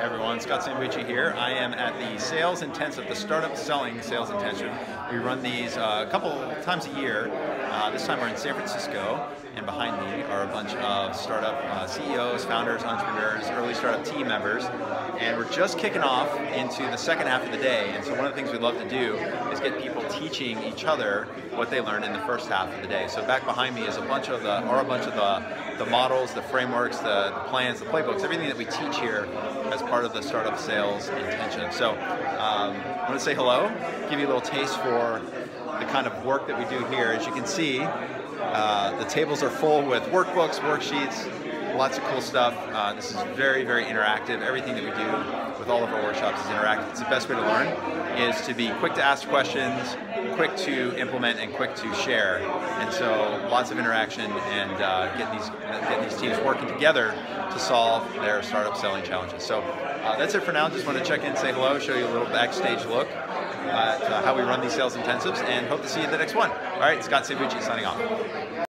Hey everyone, Scott Sambucci here. I am at the Sales Intensive, the Startup Selling Sales Intensive. We run these a couple times a year. This time we're in San Francisco, and behind me are a bunch of startup CEOs, founders, entrepreneurs, early startup team members, and we're just kicking off into the second half of the day. And so one of the things we'd love to do is get people teaching each other what they learned in the first half of the day. So back behind me is a bunch of the models, the frameworks, the plans, the playbooks, everything that we teach here as part of the Startup Sales Intensive. So I want to say hello, give you a little taste for the kind of work that we do here. As you can see, the tables are full with workbooks, worksheets, lots of cool stuff. This is very, very interactive. Everything that we do with all of our workshops is interactive. It's the best way to learn is to be quick to ask questions, quick to implement, and quick to share. And so lots of interaction and getting these teams working together to solve their startup selling challenges. So that's it for now. Just want to check in, say hello, show you a little backstage look at how we run these sales intensives, and hope to see you in the next one. All right, Scott Sambucci signing off.